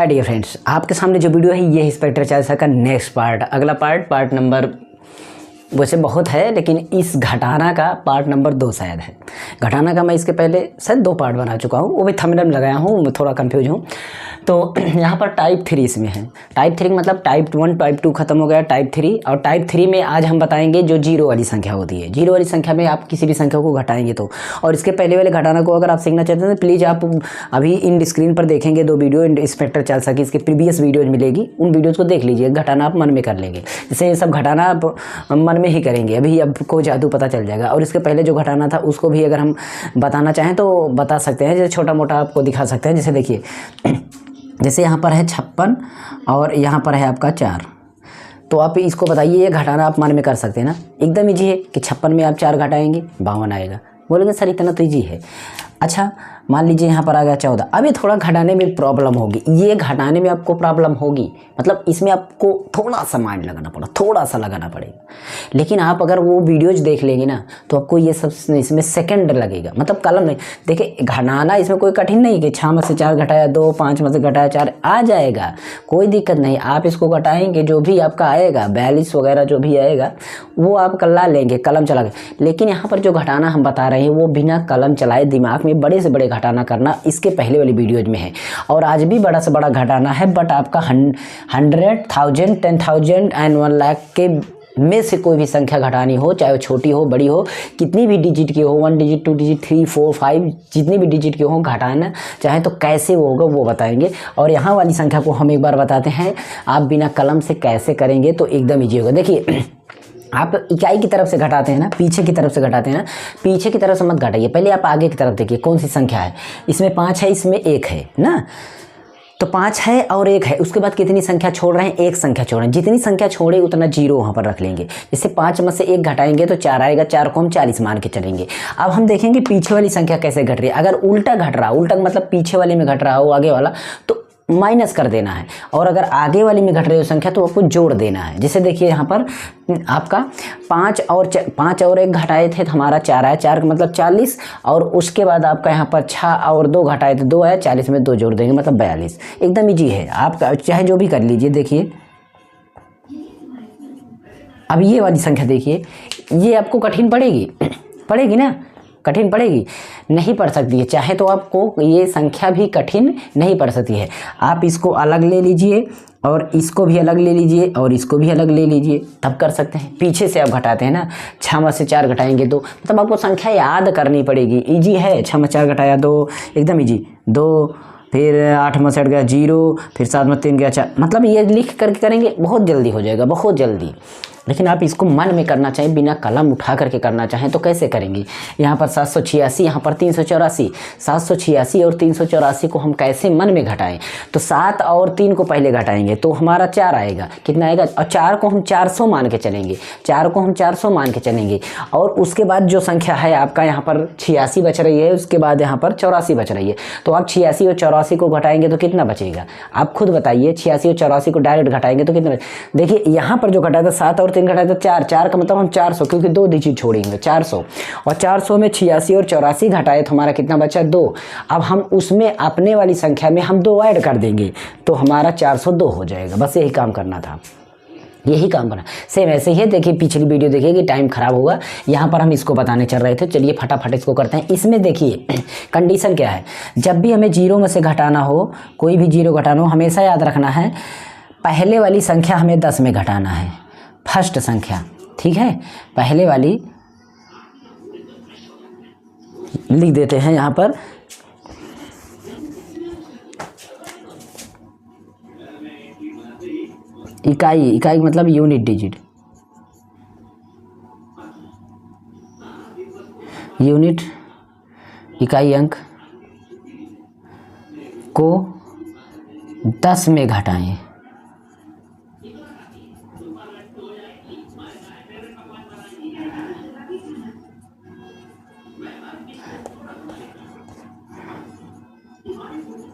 Hi dear friends, आपके सामने जो वीडियो है ये इंस्पेक्टर चाचा का नेक्स्ट पार्ट, अगला पार्ट नंबर वैसे बहुत है, लेकिन इस घटाना का पार्ट नंबर 2 शायद है। घटाना का मैं इसके पहले शायद 2 पार्ट बना चुका हूँ, वो भी थंबनेल में लगाया हूँ, मैं थोड़ा कंफ्यूज हूँ। तो यहाँ पर टाइप 3 इसमें है। टाइप 3 मतलब टाइप 1 टाइप 2 खत्म हो गया, टाइप 3। और टाइप 3 में आज हम बताएंगे जो जीरो वाली संख्या होती है। जीरो वाली संख्या में आप किसी भी संख्या को घटाएंगे तो, और इसके पहले वाले घटाना को अगर आप सीखना चाहते हैं तो प्लीज़ आप अभी इन स्क्रीन पर देखेंगे 2 वीडियो इंस्पेक्टर चाचा की, इसके प्रीवियस वीडियोज मिलेगी, उन वीडियोज़ को देख लीजिए। घटाना आप मन में कर लेंगे, जैसे ये सब घटाना आप मन में ही करेंगे, अभी आपको जादू पता चल जाएगा। और इसके पहले जो घटाना था उसको भी अगर हम बताना चाहें तो बता सकते हैं, जैसे छोटा मोटा आपको दिखा सकते हैं। जैसे देखिए, जैसे यहाँ पर है 56 और यहाँ पर है आपका 4, तो आप इसको बताइए, ये घटाना आप मन में कर सकते हैं ना, एकदम ईजी है कि 56 में आप 4 घटाएंगे 52 आएगा। बोलेंगे सर इतना तो ईजी है। अच्छा मान लीजिए यहाँ पर आ गया 14। अब ये थोड़ा घटाने में प्रॉब्लम होगी, ये घटाने में आपको प्रॉब्लम होगी, मतलब इसमें आपको थोड़ा सा माइंड लगाना पड़ा, थोड़ा सा लगाना पड़ेगा। लेकिन आप अगर वो वीडियोज देख लेंगे ना तो आपको ये सब इसमें सेकंड लगेगा, मतलब कलम नहीं। देखिए घटाना इसमें कोई कठिन नहीं कि 6 में से 4 घटाया 2, 5 में से घटाया 4, आ जाएगा, कोई दिक्कत नहीं। आप इसको घटाएंगे, जो भी आपका आएगा 42 वगैरह जो भी आएगा वो आप कला लेंगे, कलम चला के। लेकिन यहाँ पर जो घटाना हम बता रहे हैं वो बिना कलम चलाए दिमाग में बड़े से बड़े घटाना करना इसके पहले वाली वीडियोज में है। और आज भी बड़ा से बड़ा घटाना है, बट आपका 100, 1000, 10,000 एंड 1 लाख के में से कोई भी संख्या घटानी हो, चाहे वो छोटी हो बड़ी हो, कितनी भी डिजिट की हो, 1 डिजिट 2 डिजिट 3 4 5 जितनी भी डिजिट की हो, घटाना चाहे तो कैसे वो होगा वो बताएंगे। और यहाँ वाली संख्या को हम एक बार बताते हैं, आप बिना कलम से कैसे करेंगे तो एकदम ईजी होगा। देखिए आप इकाई की तरफ से घटाते हैं ना, पीछे की तरफ से घटाते हैं ना, पीछे की तरफ से मत घटाइए, पहले आप आगे की तरफ देखिए कौन सी संख्या है। इसमें 5 है, इसमें 1 है ना, तो 5 है और 1 है, उसके बाद कितनी संख्या छोड़ रहे हैं, 1 संख्या छोड़ रहे हैं। जितनी संख्या छोड़े उतना जीरो वहाँ पर रख लेंगे। जैसे 5 में से 1 घटाएंगे तो 4 आएगा, 4 को हम 40 मान के चलेंगे। अब हम देखेंगे पीछे वाली संख्या कैसे घट रही है। अगर उल्टा घट रहा, उल्टा मतलब पीछे वाले में घट रहा हो आगे वाला, तो माइनस कर देना है। और अगर आगे वाली में घट रही हो संख्या तो आपको जोड़ देना है। जैसे देखिए यहाँ पर आपका 5 और 1 घटाए थे तो हमारा 4 आया, 4 का मतलब 40। और उसके बाद आपका यहाँ पर 6 और 2 घटाए थे 2 आया, 40 में 2 जोड़ देंगे मतलब 42। एकदम ईजी है, आप चाहे जो भी कर लीजिए। देखिए अब ये वाली संख्या देखिए, ये आपको कठिन पड़ेगी ना, कठिन पड़ेगी, नहीं पड़ सकती है। चाहे तो आपको ये संख्या भी कठिन नहीं पड़ सकती है। आप इसको अलग ले लीजिए और इसको भी अलग ले लीजिए और इसको भी अलग ले लीजिए, तब कर सकते हैं। पीछे से आप घटाते हैं ना, 6 में से 4 घटाएंगे 2, मतलब आपको संख्या याद करनी पड़ेगी। ईजी है, 6 में 4 घटाया 2, एकदम ईजी। 2 फिर 8 में से हट गया 0, फिर 7 में 3 गया 4, मतलब ये लिख करके करेंगे बहुत जल्दी हो जाएगा, बहुत जल्दी। लेकिन आप इसको मन में करना चाहें, बिना कलम उठा करके करना चाहें तो कैसे करेंगे। यहाँ पर 786, यहाँ पर 384, 786 और 384 को हम कैसे मन में घटाएं, तो 7 और 3 को पहले घटाएंगे तो हमारा 4 आएगा। कितना आएगा, और 4 को हम 400 मान के चलेंगे, 4 को हम 400 मान के चलेंगे। और उसके बाद जो संख्या है आपका यहाँ पर 86 बच रही है, उसके बाद यहाँ पर 84 बच रही है, तो आप 86 और 84 को घटाएंगे तो कितना बचेगा, आप खुद बताइए। 86 और 84 को डायरेक्ट घटाएंगे तो कितना, देखिए यहाँ पर जो घटाया था 7 और 3 घटाया तो 4, 4 का मतलब हम 400, क्योंकि 2 डिजिट छोड़ेंगे 400, और 400 में 86 और 84 घटाए तो हमारा कितना बचा 2। अब हम उसमें अपने वाली संख्या में हम 2 ऐड कर देंगे तो हमारा 402 हो जाएगा। बस यही काम करना था, यही काम करना। सेम ऐसे ही है, देखिए पिछली वीडियो देखिए कि टाइम खराब होगा, यहाँ पर हम इसको बताने चल रहे थे। चलिए फटाफट इसको करते हैं। इसमें देखिए कंडीशन क्या है, जब भी हमें 0 में से घटाना हो, कोई भी 0 घटाना हो, हमेशा याद रखना है पहले वाली संख्या हमें 10 में घटाना है, फर्स्ट संख्या, ठीक है। पहले वाली लिख देते हैं यहाँ पर, इकाई मतलब यूनिट डिजिट, यूनिट इकाई अंक को 10 में घटाएं।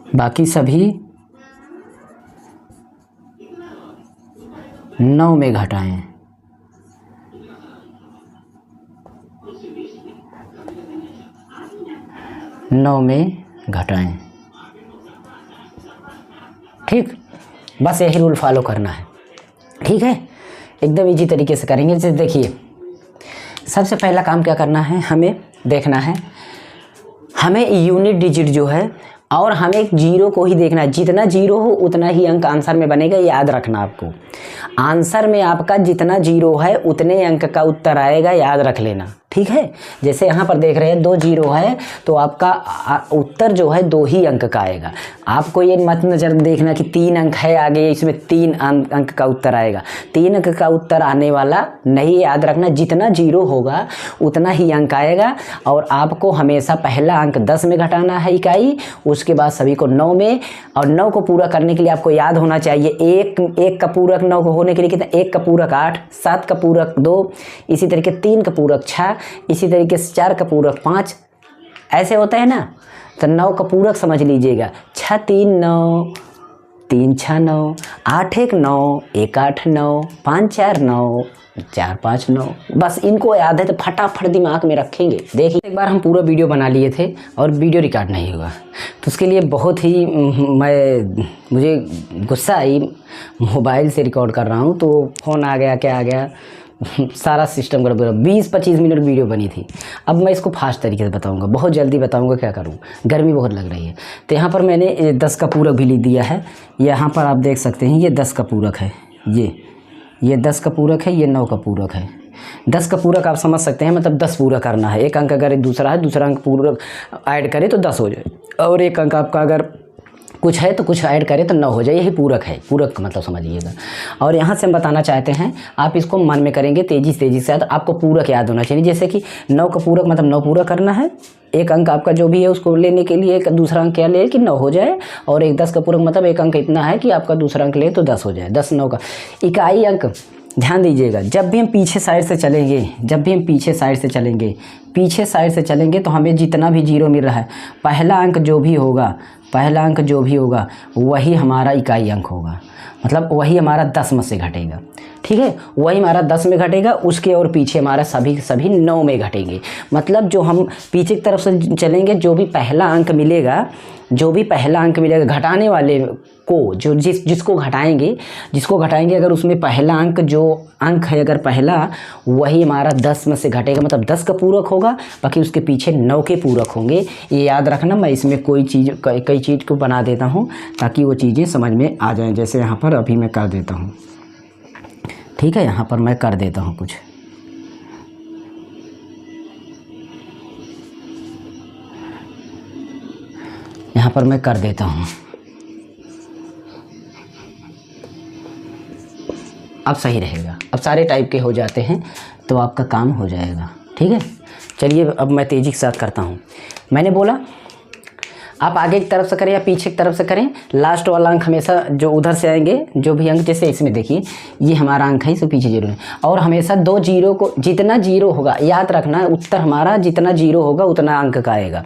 बाकी सभी 9 में घटाएं। ठीक, बस यही रूल फॉलो करना है। ठीक है, एकदम इजी तरीके से करेंगे। जैसे देखिए, सबसे पहला काम क्या करना है, हमें देखना है, हमें यूनिट डिजिट जो है और हमें एक जीरो को ही देखना है। जितना जीरो हो उतना ही अंक आंसर में बनेगा, याद रखना आपको। आंसर में आपका जितना जीरो है उतने अंक का उत्तर आएगा, याद रख लेना। ठीक है, जैसे यहाँ पर देख रहे हैं 2 जीरो है तो आपका उत्तर जो है 2 ही अंक का आएगा। आपको ये मत नजर देखना कि 3 अंक है आगे, इसमें 3 अंक का उत्तर आएगा। 3 अंक का उत्तर आने वाला नहीं, याद रखना जितना जीरो होगा उतना ही अंक आएगा। और आपको हमेशा पहला अंक 10 में घटाना है इकाई, उसके बाद सभी को 9 में। और 9 को पूरा करने के लिए आपको याद होना चाहिए, एक का पूरक 9 होने के लिए कितना, 1 का पूरक 8, 7 का पूरक 2, इसी तरीके 3 का पूरक 6, इसी तरीके से 4 का पूरक 5, ऐसे होता है ना। तो 9 का पूरक समझ लीजिएगा, 6 3 9, 3 6 9, 8 1 9, 1 8 9, 5 4 9, 4 5 9। बस इनको याद है तो फटाफट दिमाग में रखेंगे। देखिए, एक बार हम पूरा वीडियो बना लिए थे और वीडियो रिकॉर्ड नहीं हुआ, तो उसके लिए बहुत ही मुझे गुस्सा आई। मोबाइल से रिकॉर्ड कर रहा हूँ तो फ़ोन आ गया, क्या आ गया, सारा सिस्टम गड़बड़। 20-25 मिनट वीडियो बनी थी। अब मैं इसको फास्ट तरीके से बताऊंगा, बहुत जल्दी बताऊंगा, क्या करूं, गर्मी बहुत लग रही है। तो यहाँ पर मैंने 10 का पूरक भी लिख दिया है। यहाँ पर आप देख सकते हैं, ये 10 का पूरक है, ये 10 का पूरक है, ये 9 का पूरक है। 10 का पूरक आप समझ सकते हैं, मतलब 10 पूरा करना है। एक अंक अगर दूसरा है, दूसरा अंक पूरक ऐड करे तो 10 हो जाए, और एक अंक आपका अगर कुछ है तो कुछ ऐड करें तो 9 हो जाए, यही पूरक है। पूरक का मतलब समझिएगा। और यहाँ से हम बताना चाहते हैं, आप इसको मन में करेंगे तेज़ी से, तो आपको पूरक याद होना चाहिए। जैसे कि 9 का पूरक मतलब 9 पूरा करना है, एक अंक आपका जो भी है उसको लेने के लिए एक दूसरा अंक क्या ले कि 9 हो जाए, और एक 10 का पूरक मतलब एक अंक इतना है कि आपका दूसरा अंक ले तो 10 हो जाए। 10 9 का इकाई अंक ध्यान दीजिएगा। जब भी हम पीछे साइड से चलेंगे तो हमें जितना भी जीरो मिल रहा है, पहला अंक जो भी होगा वही हमारा इकाई अंक होगा, मतलब वही हमारा 10 में से घटेगा। ठीक है, वही हमारा 10 में घटेगा, उसके और पीछे हमारा सभी 9 में घटेंगे। मतलब जो हम पीछे की तरफ से चलेंगे, जो भी पहला अंक मिलेगा घटाने वाले को, जो जिसको घटाएंगे अगर उसमें पहला अंक जो अंक है अगर पहला, वही हमारा 10 में से घटेगा, मतलब 10 का पूरक होगा, बाकी उसके पीछे 9 के पूरक होंगे। ये याद रखना। मैं इसमें कई चीज़ को बना देता हूँ ताकि वो चीज़ें समझ में आ जाएं। जैसे यहाँ पर अभी मैं कर देता हूँ, ठीक है, यहाँ पर मैं कर देता हूँ कुछ। यहाँ पर मैं कर देता हूँ, अब सही रहेगा। अब सारे टाइप के हो जाते हैं तो आपका काम हो जाएगा। ठीक है, चलिए अब मैं तेज़ी के साथ करता हूँ। मैंने बोला आप आगे की तरफ से करें या पीछे की तरफ से करें, लास्ट वाला अंक हमेशा जो उधर से आएंगे, जो भी अंक, जैसे इसमें देखिए ये हमारा अंक है, इससे पीछे जीरो है। और हमेशा 2 जीरो को, जितना जीरो होगा याद रखना, उत्तर हमारा जितना जीरो होगा उतना अंक का आएगा।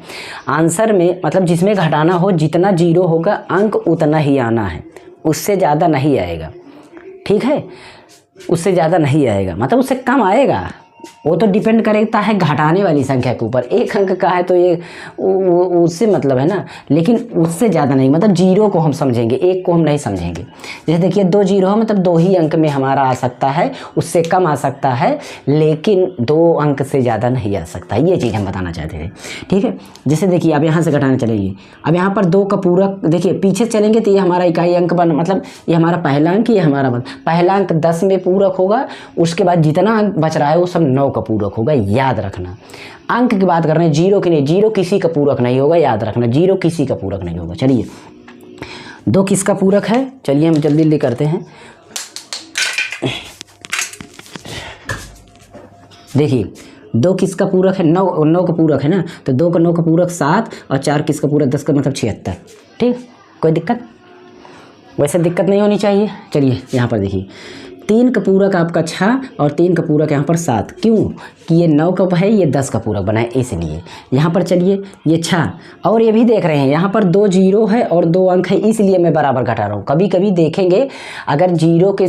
आंसर में मतलब जिसमें घटाना हो, जितना जीरो होगा अंक उतना ही आना है, उससे ज़्यादा नहीं आएगा। ठीक है, उससे ज़्यादा नहीं आएगा, मतलब उससे कम आएगा। वो तो डिपेंड करता है घटाने वाली संख्या के ऊपर। एक अंक का है तो ये उससे मतलब है ना, लेकिन उससे ज़्यादा नहीं, मतलब जीरो को हम समझेंगे, एक को हम नहीं समझेंगे। जैसे देखिए 2 जीरो है मतलब 2 ही अंक में हमारा आ सकता है, उससे कम आ सकता है, लेकिन 2 अंक से ज़्यादा नहीं आ सकता। ये चीज़ हम बताना चाहते थे। ठीक है, जैसे देखिए अब यहाँ से घटाने चलेंगे, अब यहाँ पर 2 का पूरक, देखिए पीछे चलेंगे तो ये हमारा इकाई अंक मतलब ये हमारा पहला अंक, ये हमारा पहला अंक 10 में पूरक होगा, उसके बाद जितना अंक बच रहा है वो सब 9 का पूरक होगा। याद रखना, अंक की बात कर रहे हैं, जीरो की नहीं। जीरो किसी का पूरक नहीं होगा, याद रखना, जीरो किसी का पूरक नहीं होगा। चलिए 2 किसका पूरक है, चलिए हम जल्दी जल्दी करते हैं। देखिए 2 किसका पूरक है, 9 का पूरक है ना, तो 2 का 9 का पूरक 7 और 4 किसका पूरक 10 का मतलब 76। ठीक, कोई दिक्कत? वैसे दिक्कत नहीं होनी चाहिए। चलिए यहाँ पर देखिए 3 का पूरक आपका 6 और 3 का पूरक यहाँ पर 7। क्यों कि ये 9 का है, ये 10 का पूरक बना है इसलिए। यहाँ पर चलिए ये 6 और ये भी देख रहे हैं यहाँ पर 2 जीरो है और 2 अंक है, इसलिए मैं बराबर घटा रहा हूँ। कभी कभी देखेंगे अगर जीरो के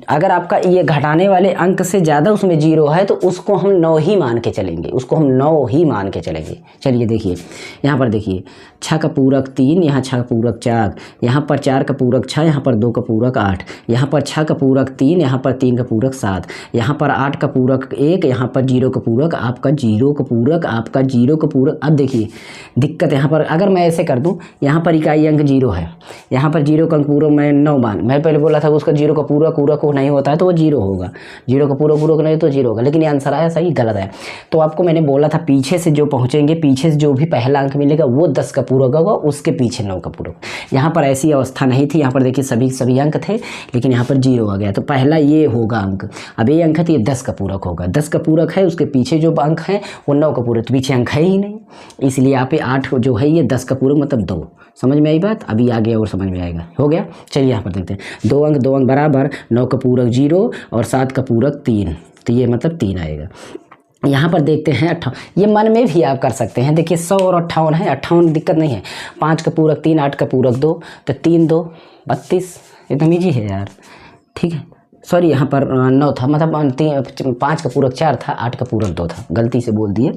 अगर आपका ये घटाने वाले अंक से ज़्यादा उसमें जीरो है तो उसको हम 9 ही मान के चलेंगे, उसको हम 9 ही मान के चलेंगे। चलिए देखिए यहाँ पर देखिए 6 का पूरक 3, यहाँ 6 का पूरक 4, यहाँ पर 4 का पूरक 6, यहाँ पर 2 का पूरक 8, यहाँ पर 6 का पूरक 3, यहाँ पर 3 का पूरक 7, यहाँ पर 8 का पूरक 1, यहाँ पर 0 का पूरक आपका 0 का पूरक आपका 0 का पूरक। अब देखिए दिक्कत यहाँ पर अगर मैं ऐसे कर दूँ, यहाँ पर इकाई अंक 0 है, यहाँ पर 0 का अंक पूरक मैं 9 मान, मैं पहले बोला था उसका 0 का पूरक को नहीं होता है तो वो 0 होगा, 0 का पूरक नहीं तो 0 होगा, लेकिन ये आंसर आया सही गलत है। तो आपको मैंने बोला था पीछे से जो पहुँचेंगे, पीछे से जो भी पहला अंक मिलेगा वो 10 का पूरक होगा, उसके पीछे 9 का पूरक। यहाँ पर ऐसी अवस्था नहीं थी, यहाँ पर देखिए सभी अंक थे लेकिन यहाँ पर 0 आ गया, तो पहला ये होगा अंक। अब ये अंक है तो ये 10 का पूरक होगा, 10 का पूरक है उसके पीछे जो अंक है वो 9 का पूरक, तो पीछे अंक है ही नहीं, इसलिए यहाँ पे 8 जो है ये 10 का पूरक मतलब 2। समझ में आई बात? अभी आगे और समझ में आएगा। हो गया, चलिए यहाँ पर देखते हैं 2 अंक बराबर 9 का पूरक 0 और 7 का पूरक 3, तो ये मतलब 3 आएगा। यहाँ पर देखते हैं 58, ये मन में भी आप कर सकते हैं। देखिए 100 और 58 है, 58 दिक्कत नहीं है। 5 का पूरक 3, 8 का पूरक 2, तो 3 2 32, एकदम ईजी है यार। ठीक है, सॉरी यहाँ पर 9 था, मतलब 5 का पूरक 4 था, 8 का पूरक 2 था, गलती से बोल दिए।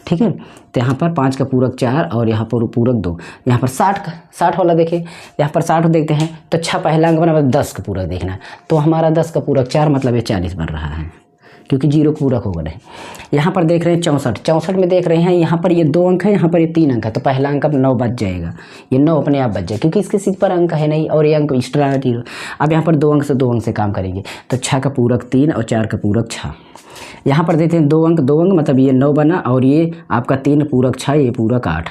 ठीक है, तो यहाँ पर 5 का पूरक 4 और यहाँ पर पूरक 2, यहाँ पर 60 वाला देखिए, यहाँ पर 60 देखते हैं तो 6 पहला अंक बना, 10 का पूरक देखना है, तो हमारा 10 का पूरक 4 मतलब ये 40 बन रहा है, क्योंकि 0 पूरक होगा नहीं। यहाँ पर देख रहे हैं 64 में देख रहे हैं, यहाँ पर ये 2 अंक है, यहाँ पर ये 3 अंक है, तो पहला अंक अब 9 बच जाएगा, ये 9 अपने आप बच जाएगा क्योंकि इसके सिर पर अंक है नहीं और ये अंक एक्स्ट्रा 0। अब यहाँ पर 2 अंक से काम करेंगे, तो 6 का पूरक 3 और 4 का पूरक 6। यहाँ पर देखते हैं 2 अंक मतलब ये 9 बना और ये आपका 3 पूरक 6, ये पूरक 8,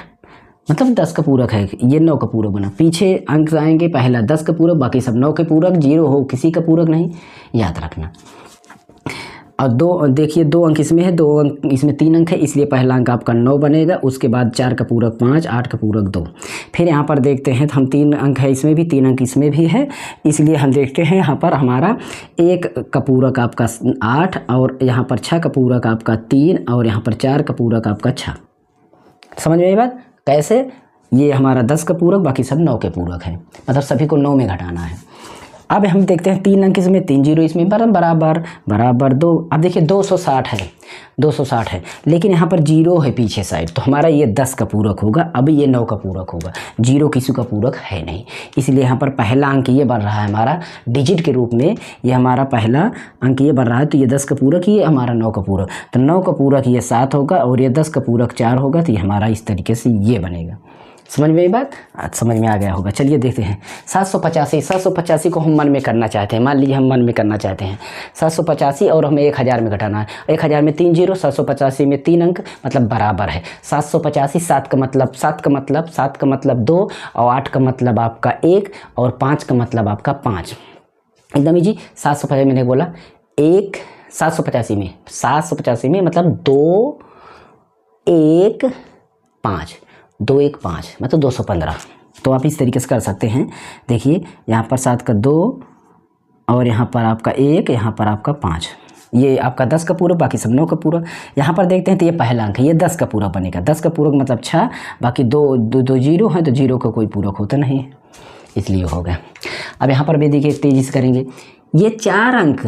मतलब 10 का पूरक है, ये 9 का पूरक बना। पीछे अंक आएंगे, पहला 10 का पूरक, बाकी सब 9 के पूरक, 0 हो किसी का पूरक नहीं, याद रखना। और 2 देखिए 2 अंक इसमें है, 2 अंक इसमें 3 अंक है, इसलिए पहला अंक आपका 9 बनेगा, उसके बाद 4 का पूरक 5, 8 का पूरक 2। फिर यहाँ पर देखते हैं तो हम 3 अंक है इसमें भी, 3 अंक इसमें भी है, इसलिए हम देखते हैं यहाँ पर हमारा 1 का पूरक आपका 8 और यहाँ पर 6 का पूरक आपका 3 और यहाँ पर 4 का पूरक आपका 6। समझ में आई बात? कैसे? ये हमारा 10 का पूरक, बाकी सब 9 के पूरक है, मतलब सभी को 9 में घटाना है। अब हम देखते हैं 3 अंक इसमें, 3 जीरो इसमें, बराबर 2। अब देखिए 260 है, 260 है, लेकिन यहाँ पर 0 है पीछे साइड, तो हमारा ये 10 का पूरक होगा, अब ये 9 का पूरक होगा, 0 किसी का पूरक है नहीं, इसलिए यहाँ पर पहला अंक ये बन रहा है हमारा डिजिट के रूप में, ये हमारा पहला अंक ये बन रहा है, तो ये 10 का पूरक, ये हमारा 9 का पूरक, तो 9 का पूरक ये 7 होगा और ये 10 का पूरक 4 होगा, तो ये हमारा इस तरीके से ये बनेगा। समझ में ये बात? समझ में आ गया होगा। चलिए देखते हैं 785 को हम मन में करना चाहते हैं, मान लीजिए हम मन में करना चाहते हैं 785 और हमें 1000 में घटाना है। 1000 में 3 जीरो, 785 में 3 अंक, मतलब बराबर है 785। 7 का मतलब 2 और 8 का मतलब आपका 1 और 5 का मतलब आपका 5, एकदम ईजी। 785 मैंने बोला 1, 785 में मतलब 2 1 5, 2 1 5 मतलब 215। तो आप इस तरीके से कर सकते हैं। देखिए यहाँ पर 7 का 2 और यहाँ पर आपका 1, यहाँ पर आपका 5, ये आपका 10 का पूरक, बाकी सब 9 का पूरक। यहाँ पर देखते हैं तो ये पहला अंक है, ये 10 का पूरक बनेगा, 10 का पूरक मतलब 6, बाकी दो जीरो हैं, तो जीरो का कोई पूरक होता नहीं, इसलिए हो गया। अब यहाँ पर भी देखिए तेजी से करेंगे, ये 4 अंक,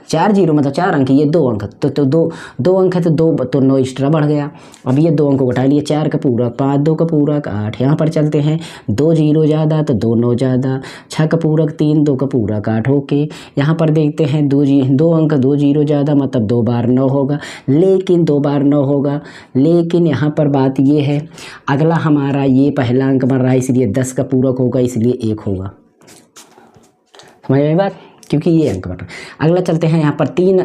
4 जीरो मतलब 4 अंक, ये 2 अंक, तो दो अंक है तो 2 तो 9 एक्स्ट्रा बढ़ गया। अब ये 2 अंक को घटा लिए, 4 का पूरक 5, 2 का पूरक 8। यहाँ पर चलते हैं 2 जीरो ज़्यादा तो 2 9 ज़्यादा, 6 का पूरक 3, 2 का पूरक 8। ओके, यहाँ पर देखते हैं 2 अंक 2 जीरो ज़्यादा मतलब 2 बार 9 होगा, लेकिन 2 बार 9 होगा, लेकिन यहाँ पर बात ये है अगला हमारा ये पहला अंक बन रहा है, इसलिए 10 का पूरक होगा, इसलिए 1 होगा। समझ में बात? क्योंकि ये अंक बन रहा है। अगला चलते हैं यहाँ पर 3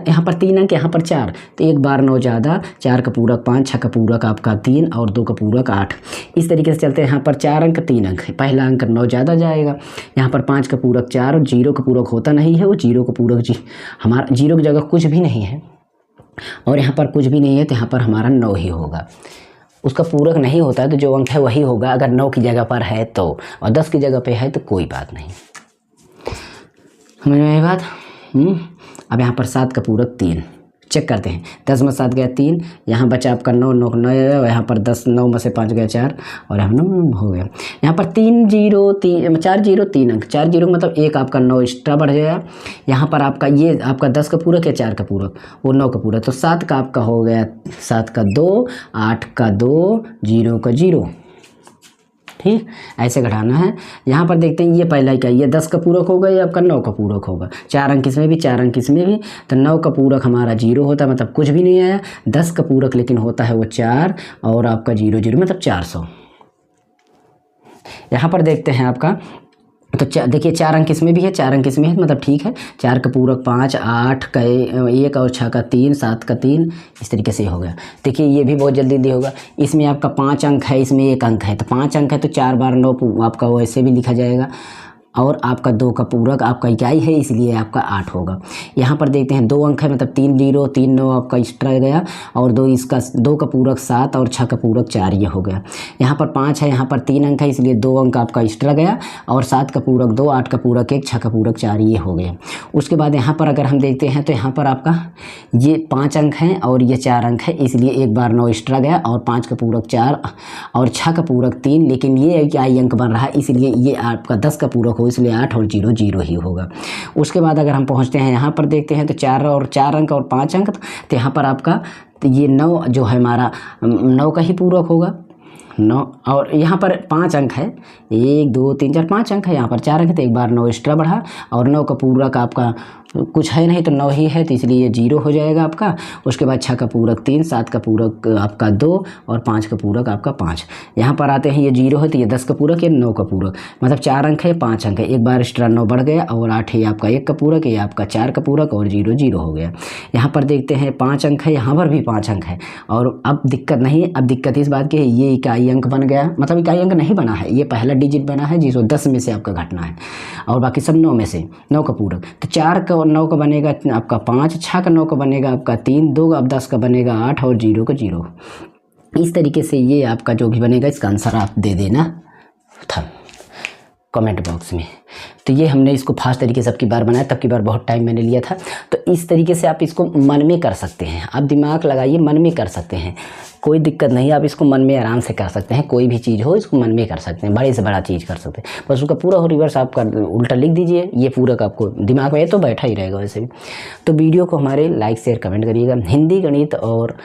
अंक, यहाँ पर 4, तो 1 बार 9 ज़्यादा, 4 का पूरक 5, 6 का पूरक आपका 3 और 2 का पूरक 8। इस तरीके से चलते हैं। यहाँ पर 4 अंक 3 अंक, पहला अंक 9 ज़्यादा जाएगा। यहाँ पर 5 का पूरक 4 और 0 का पूरक होता नहीं है, वो 0 का पूरक हमारा 0 की जगह कुछ भी नहीं है और यहाँ पर कुछ भी नहीं है, तो यहाँ पर हमारा 9 ही होगा। उसका पूरक नहीं होता है तो जो अंक है वही होगा, अगर 9 की जगह पर है तो, और 10 की जगह पे है तो कोई बात नहीं। समझ में आई बात? अब यहाँ पर 7 का पूरक 3, चेक करते हैं। 10 में 7 गया 3, यहाँ बचा आपका 9, 9 9 यहाँ पर 10, 9 में से 5 गया 4 और यहाँ 9 हो गया। यहाँ पर 3 0 3 4 0 3 अंक, 4 0 मतलब एक आपका 9 एक्स्ट्रा बढ़ गया। यहाँ पर आपका ये आपका 10 का पूरक या 4 का पूरक, वो 9 का पूरक, तो 7 का आपका हो गया, 7 का 2, 8 का 2, 0 का 0। ठीक, ऐसे घटाना है। यहाँ पर देखते हैं ये पहला ही का, ये 10 का पूरक होगा, ये आपका 9 का पूरक होगा। 4 अंक इसमें भी, 4 अंक इसमें भी, तो 9 का पूरक हमारा 0 होता है, मतलब कुछ भी नहीं आया। 10 का पूरक लेकिन होता है वो 4 और आपका 0 0 मतलब 400। यहाँ पर देखते हैं आपका, तो देखिए 4 अंक इसमें भी है, 4 अंक इसमें है, मतलब ठीक है। 4 का पूरक 5, 8 का 1 और 6 का 3, 7 का 3, इस तरीके से हो गया। देखिए ये भी बहुत जल्दी होगा। इसमें आपका 5 अंक है, इसमें 1 अंक है, तो 5 अंक है तो 4 बार 9 आपका वैसे भी लिखा जाएगा। और आपका 2 का पूरक आपका इकाई है, इसलिए आपका 8 होगा। यहाँ पर देखते हैं 2 अंक है, मतलब 3 0 3 9 आपका एक्स्ट्रा गया, और 2 इसका 2 का पूरक 7 और 6 का पूरक 4, ये हो गया। यहाँ पर 5 है, यहाँ पर 3 अंक है, इसलिए 2 अंक आपका एक्स्ट्रा गया, और 7 का पूरक 2, 8 का पूरक 1, 6 का पूरक 4, ये हो गया। उसके बाद यहाँ पर अगर हम देखते हैं तो यहाँ पर आपका ये 5 अंक हैं और ये 4 अंक है, इसलिए एक बार 9 एक्स्ट्रा गया, और 5 का पूरक 4 और 6 का पूरक 3, लेकिन ये इकाई अंक बन रहा है, इसलिए ये आपका 10 का पूरक हो, इसलिए 8 और 0 0 ही होगा। उसके बाद अगर हम पहुंचते हैं यहाँ पर देखते हैं तो 4 अंक और 5 अंक, तो यहाँ पर आपका तो ये 9 जो है हमारा 9 का ही पूरक होगा, 9, और यहाँ पर 5 अंक है, 1 2 3 4 5 अंक है, यहाँ पर 4 अंक है, तो एक बार 9 एक्स्ट्रा बढ़ा, और 9 का पूरक आपका कुछ है नहीं तो 9 ही है, तो इसलिए ये 0 हो जाएगा आपका। उसके बाद 6 का पूरक 3, 7 का पूरक आपका 2 और 5 का पूरक आपका 5। यहाँ पर आते हैं ये 0 है, तो ये 10 का पूरक, ये 9 का पूरक, मतलब 4 अंक है, 5 अंक है, एक बार एक्स्ट्रा 9 बढ़ गया, और 8 है आपका 1 का पूरक, ये आपका 4 का पूरक, और 0 0 हो गया। यहाँ पर देखते हैं 5 अंक है, यहाँ पर भी 5 अंक है, और अब दिक्कत नहीं है। अब दिक्कत इस बात की है, ये इकाई अंक बन गया, मतलब इकाई अंक नहीं बना है, ये पहला डिजिट बना है जिसको 10 में से आपका घटना है, और बाकी सब 9 में से, 9 का पूरक। तो 4 का 9 का बनेगा आपका 5, 6 का 9 का बनेगा आपका 3, 2 का 10 का बनेगा 8, और 0 का 0। इस तरीके से ये आपका जो भी बनेगा इसका आंसर आप दे देना था कमेंट बॉक्स में। तो ये हमने इसको फास्ट तरीके से सबकी बार बनाया, तब की बार बहुत टाइम मैंने लिया था। तो इस तरीके से आप इसको मन में कर सकते हैं, आप दिमाग लगाइए, मन में कर सकते हैं, कोई दिक्कत नहीं है। आप इसको मन में आराम से कर सकते हैं, कोई भी चीज़ हो इसको मन में कर सकते हैं, बड़े से बड़ा चीज़ कर सकते हैं। बस उसका पूरा हो रिवर्स आपका उल्टा लिख दीजिए, ये पूरा आपको दिमाग में तो बैठा ही रहेगा वैसे भी। तो वीडियो को हमारे लाइक शेयर कमेंट करिएगा। हिंदी, गणित और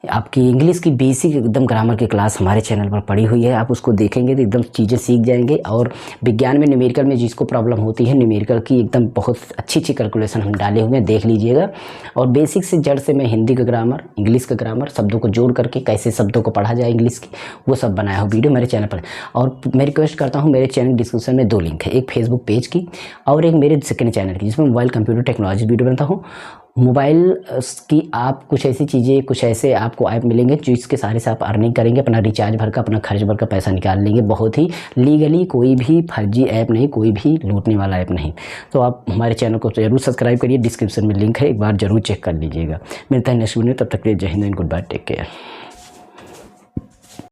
आपकी इंग्लिश की बेसिक एकदम ग्रामर की क्लास हमारे चैनल पर पड़ी हुई है, आप उसको देखेंगे तो एकदम चीज़ें सीख जाएंगे। और विज्ञान में न्यूमेरिकल में जिसको प्रॉब्लम होती है, न्यूमेरिकल की एकदम बहुत अच्छी कैलकुलेशन हम डाले हुए हैं, देख लीजिएगा। और बेसिक से जड़ से मैं हिंदी का ग्रामर, इंग्लिश का ग्रामर, शब्दों को जोड़ करके कैसे शब्दों को पढ़ा जाए इंग्लिश की, वो सब बनाया हो वीडियो मेरे चैनल पर। और मैं रिक्वेस्ट करता हूँ, मेरे चैनल डिस्क्रिप्शन में 2 लिंक है, एक फेसबुक पेज की और एक मेरे सेकंड चैनल की, जिसमें मोबाइल कंप्यूटर टेक्नोलॉजी वीडियो बनाता हूँ। मोबाइल की आप कुछ ऐसी चीज़ें, कुछ ऐसे आपको ऐप मिलेंगे जिसके सहारे से आप अर्निंग करेंगे, अपना रिचार्ज भर का, अपना खर्च भर का पैसा निकाल लेंगे, बहुत ही लीगली, कोई भी फर्जी ऐप नहीं, कोई भी लूटने वाला ऐप नहीं। तो आप हमारे चैनल को जरूर सब्सक्राइब करिए, डिस्क्रिप्शन में लिंक है, एक बार जरूर चेक कर लीजिएगा। मिलता है नेक्स्ट वीडियो, तब तक के लिए जय Hind, good bye, take care.